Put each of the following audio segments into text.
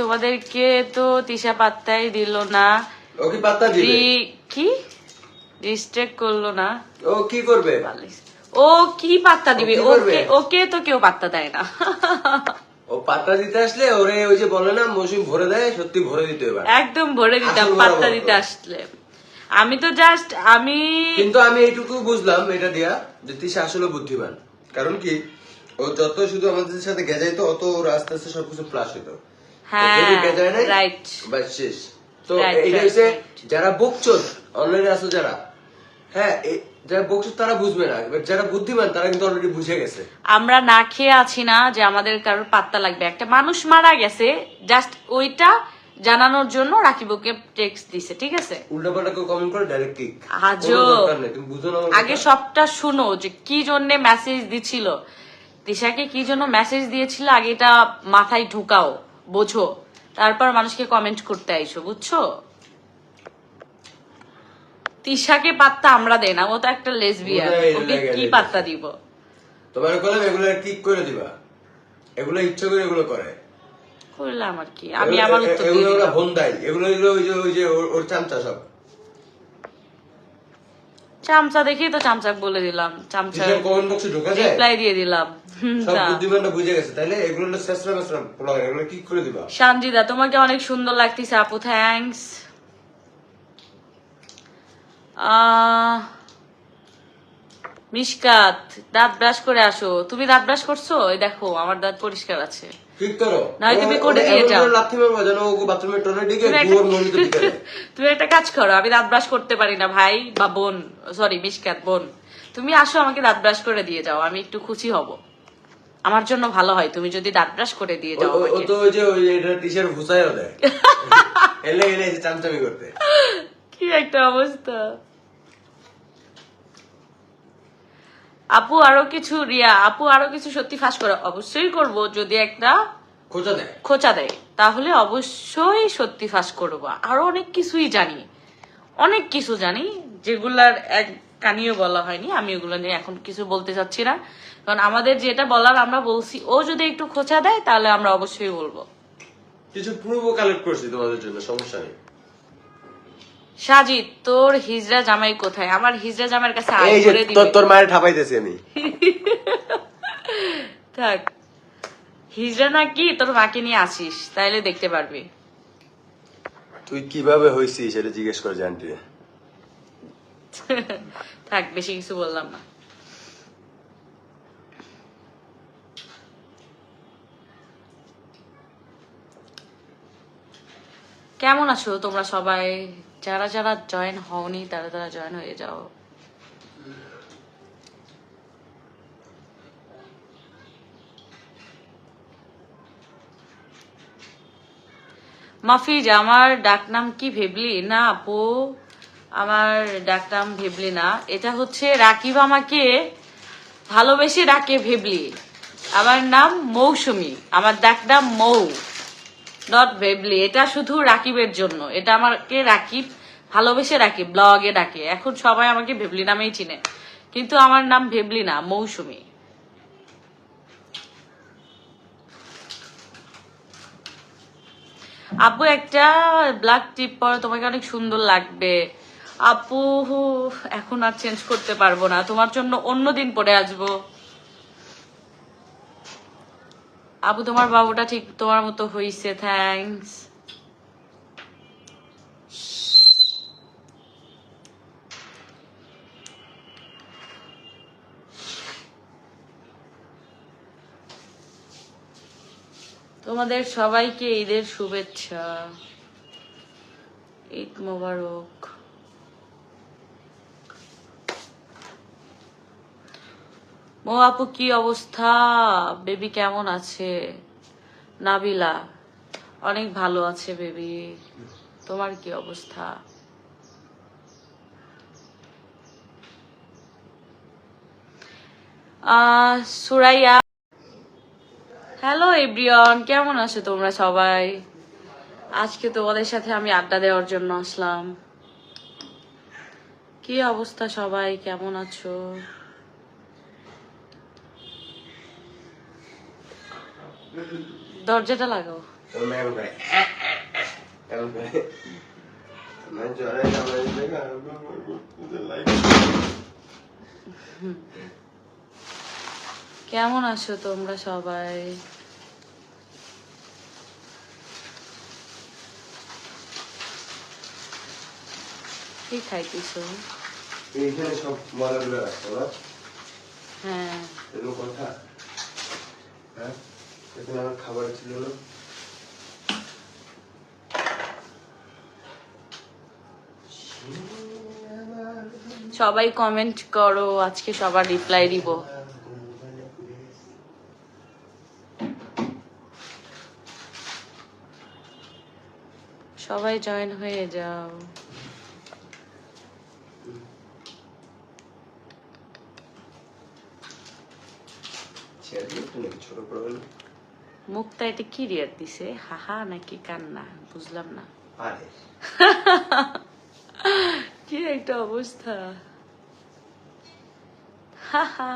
তোমাদেরকে তো তিশা পাত্তাই দিল না। ও কি পাত্তা দিবে? কি রিস্ট্রিক্ট করলো না? ও কি করবে? ও কি পাত্তা দিবে? ওকে তো কেউ পাত্তা দেয় না। ও পাত্তা দিতে আসলে ওরে ওই যে বলে না মৌসুম ভরে দেয়, সত্যি ভরে দিতে এবার একদম ভরে দিতাম পাত্তা দিতে আসলে। আমি তো জাস্ট কিন্তু আমি এইটুকু বুঝলাম এটা দিয়া যে তিশা আসলে বুদ্ধিমান। কারণ কি ও যত শুধু আমাদের সাথে গেজাইতো অত ওর আস্তে আস্তে সবকিছু ফ্লাশ হইতো। হ্যাঁ রাইট বাস শেষ। তো এইটা হচ্ছে যারা বকচোদ অলরেডি আসো যারা, হ্যাঁ যারা বকচোদ তারা বুঝবে না, এবার যারা বুদ্ধিমান তারা কিন্তু অলরেডি বুঝে গেছে। আমরা না খেয়ে আছি না যে আমাদের কারোর পাত্তা লাগবে। একটা মানুষ মারা গেছে জাস্ট ওইটা জানানোর জন্য রাকিবকে টেক্সট দিছে, ঠিক আছে? উল্টাপাল্টা কেউ কমেন্ট করে ডাইরেক্ট কিক। আজও আগে সবটা শুনো যে কি জন্য মেসেজ দিছিল, তিশাকে কি জন্য মেসেজ দিয়েছিল আগে এটা মাথায় ঢুকাও, বোঝো, তারপর মানুষকে কমেন্ট করতে আইসো, বুঝছো? তিশাকে পাত্তা আমরা দেই না, ও তো একটা লেসবিয়ান, ওকে কি পাত্তা দিব? তোমার কলম এগুলো কিক করে দিবা, এগুলো ইচ্ছা করে এগুলো করে। করলাম আর কি, আমি আমার উত্তর দিয়ে এগুলো দিলাম। বন্দাই, এগুলো ওই যে ওর চামচা সব। চামচা দেখি তো চামচা বলে দিলাম, চামচা কমেন্ট বক্সে ঢোকা যায়, রিপ্লাই দিয়ে দিলাম। সব বুদ্ধিমানরা বুঝে গেছে, তাইলে এগুলো শেষরা মেসরা পোলা এগুলো কিক করে দিবা। শানজিদা তোমাকে অনেক সুন্দর লাগতেছে আপু, থ্যাঙ্কস। মিশকাত দাঁত ব্রাশ করে আসো। তুমি দাঁত ব্রাশ করছো? এই দেখো আমার দাঁত পরিষ্কার আছে। ঠিক করো, নয় তুমি করে দিয়ে যাও। লাথি মারবা যেন ও বাথরুমের টয়লেটে গিয়ে গোর নলিতে দিতে যায়। তুমি একটা কাজ করো, আমি দাঁত ব্রাশ করতে পারি না ভাই বা বোন, সরি মিশকাত বোন, তুমি আসো আমাকে দাঁত ব্রাশ করে দিয়ে যাও, আমি একটু খুশি হব। আমার জন্য ভালো হয় তুমি যদি দাঁত ব্রাশ করে দিয়ে যাও আমাকে। ও তো ওই যে ওই এটা টিশার্ট ঘুষায়ও দেয়। এলে এসে চামচামি করতে। কি একটা অবস্থা। আপু আরো কিছু, রিয়া আপু আরো কিছু সত্যি ফাঁস করে, অবশ্যই করব যদি একটা খোঁচা দেয় তাহলে অবশ্যই সত্যি ফাঁস করবো। আরো অনেক কিছুই জানি, অনেক কিছু জানি যেগুলার এক কানিও বলা হয়নি, আমি ওগুলো নিয়ে এখন কিছু বলতে চাচ্ছি না, কারণ আমাদের যেটা বলার আমরা বলছি। ও যদি একটু খোঁচা দেয় তাহলে আমরা অবশ্যই বলবো। কিছু প্রুফ কালেক্ট করছি তোমাদের জন্য, সমস্যা নেই। সাজিদ তোর হিজড়া জামাই কোথায়? আমার হিজড়া জামাইয়ের কাছে আয় করে দিবি। তোর মায়ের ঠাপাইতেছি আমি। থাক, হিজড়া নাকি তোর মাকে নিয়ে আসিস তাইলে দেখতে পারবি। তুই কিভাবে হইছিস সেটা জিজ্ঞেস কর জানটি। থাক, বেশি কিছু বললাম না। কেমন আছো তোমরা সবাই? যারা যারা জয়েন হওনি তারা তারা জয়েন হয়ে যাও। মাফিজ আমার ডাকনাম কি ভেবলি? না আপু, আমার ডাকনাম ভেবলি না, এটা হচ্ছে রাকিব আমাকে ভালোবেসে ডাকে ভেবলি। আমার নাম মৌসুমী, আমার ডাকনাম মৌ, নট ভেবলি। এটা শুধু রাকিবের জন্য, এটা আমাকে রাকিব ভালোবেসে ডাকে, ব্লগে ডাকে। এখন সবাই আমাকে ভেবলি নামেই চিনে, কিন্তু আমার নাম ভেবলি না, মৌসুমী। আপু একটা ব্ল্যাক টিপ পরো, তোমাকে অনেক সুন্দর লাগবে। আপু এখন আর চেঞ্জ করতে পারবো না, তোমার জন্য অন্যদিন পরে আসবো। আপু তোমার বাবুটা ঠিক তোমার মতো হইছে, থ্যাঙ্কস। তোমাদের সবাইকে ঈদের শুভেচ্ছা, ঈদ মোবারক। মো আপু কি অবস্থা? বেবি কেমন আছে? নাবিলা অনেক ভালো আছে বেবি, তোমার কি অবস্থা? সুরাইয়া, হ্যালো এভরিওয়ান, কেমন আছো তোমরা সবাই? আজকে তোমাদের সাথে আমি আড্ডা দেওয়ার জন্য আসলাম। কি অবস্থা সবাই, কেমন আছো? দরজাটা লাগাও। এমন এমন করে এমন করে মানে জ্বরে কামড়ে দিলে লাইক কেমন আছো তোমরা সবাই? কি খাইতেছো? এইখানে সব মলাগুলো রাখতো না? হ্যাঁ এরকম কথা। হ্যাঁ এখানে আমার খাবার ছিল না। সবাই কমেন্ট করো, আজকে সবার রিপ্লাই দিব। সবাই জয়েন হয়ে যাও। ছোট প্রবলেম। মুক্তা এটা কি রিয়ার দিছে, হাহা নাকি কান্না বুঝলাম না। আরে কি একটা অবস্থা, হাহা।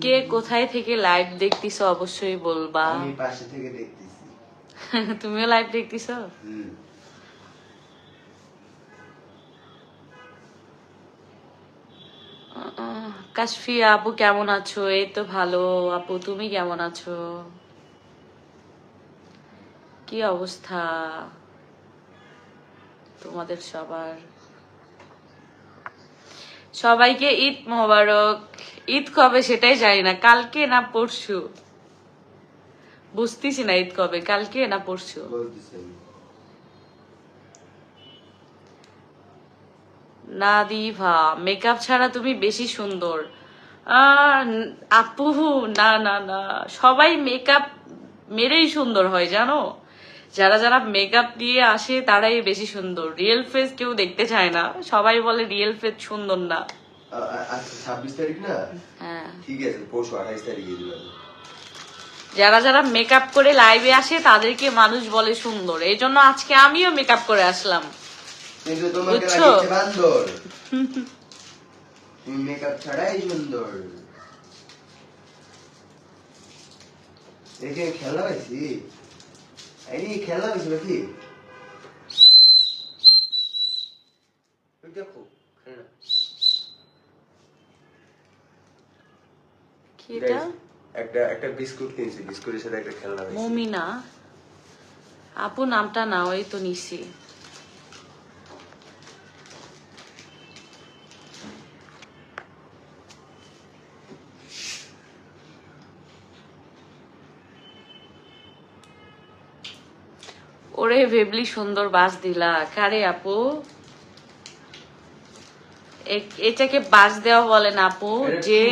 কে কোথায় থেকে লাইভ দেখতেছো অবশ্যই বলবা। আমি পাশে থেকে দেখতেছি। তুমিও লাইভ দেখতেছো? কাশফিয়া আপু কেমন আছো? এই তো ভালো আপু, তুমি কেমন আছো? কি অবস্থা তোমাদের সবার? সবাইকে ঈদ মোবারক। ঈদ কবে সেটাই জানি না, কালকে না পরশু, বুঝতেছি না ঈদ কবে, কালকে না পরশু। না দিভা, মেকআপ ছাড়া তুমি বেশি সুন্দর। আপু না না না, সবাই মেকআপ মেরেই সুন্দর হয় জানো। যারা যারা মেকআপ দিয়ে আসে তারাই বেশি সুন্দর, রিয়েল ফেস কেউ দেখতে চায় না। সবাই বলে রিয়েল ফেস সুন্দর না। আচ্ছা 26 তারিখ না? হ্যাঁ ঠিক আছে, পরশু 28 তারিখে দিলাম। যারা যারা মেকআপ করে লাইভে আসে তাদেরকে মানুষ বলে সুন্দর, এই জন্য আজকে আমিও মেকআপ করে আসলাম। কিন্তু তোমাকে লাগিয়েছে বান্দর। তুমি মেকআপ ছাড়াই সুন্দর। এখানে খেলা হয়েছি, এই খেলা হয়েছে নাকি? দেখো কি এটা? একটা বিস্কুট কিনছি, বিস্কুটের সাথে একটা খেলনা হয়েছে। মমিনা আপু নামটা না, ওই তো নিছি। ওরে ভেবলি সুন্দর বাস দিলা কারে আপু? এটাকে বাস দেওয়া বলে না আপু, যে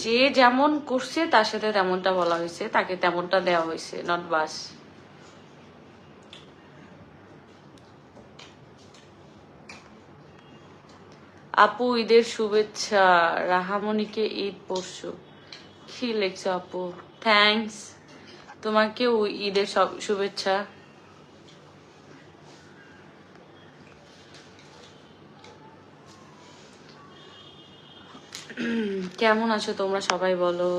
যে যেমন করছে তার সাথে তেমনটা বলা হয়েছে, তাকে তেমনটা দেওয়া হয়েছে, নট বাস। আপু ঈদের শুভেচ্ছা, রাহামণিকে ঈদ পরশু। কি লিখছো আপু? থ্যাঙ্কস, তোমাকেও ঈদের সব শুভেচ্ছা। কেমন আছো তোমরা সবাই বলো।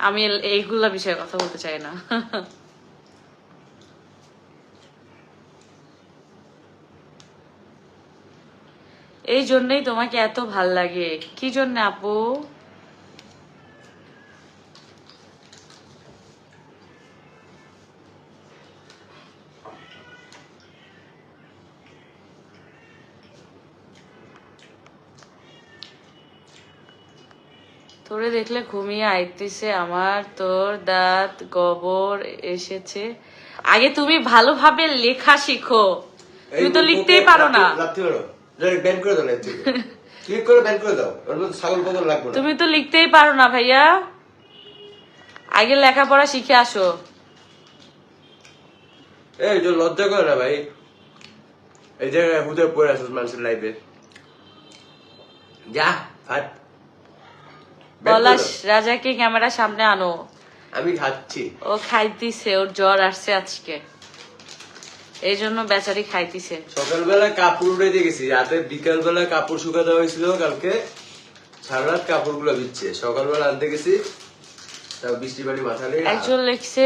আমি এইগুলা বিষয়ে কথা বলতে চাই না। এই জন্যই তোমাকে এত ভাল লাগে? কি জন্য আপু? তোরে দেখলে ঘুমিয়ে আইতেছে আমার, তোর দাঁত গোবর এসেছে। আগে তুমি ভালোভাবে লেখা শিখো, তুমি তো লিখতেই পারো না। তুমি তো লিখতেই পারো না ভাইয়া, আগে লেখাপড়া শিখে আসো। এই যে লজ্জা করে না ভাই, এই জায়গায় হুদে পড়ে আসিস মানুষের লাইফে। যা ফাট, পলাশ রাজাকে ক্যামেরার সামনে আনো। আমি খাচ্ছি। ও খাইতেছে, ওর জ্বর আসছে আজকে। এই জন্য বেচারি খাইতেছে। সকালবেলা কাপড় উড়াইতে গেছি, রাতে বিকালবেলা কাপড় শুকাতে হয়েছিল, কালকে সারা রাত কাপড় গুলো ভিজছে, সকালবেলা আনতে গেছি, তাও বৃষ্টি পানি মাথা নেই। একজন লিখছে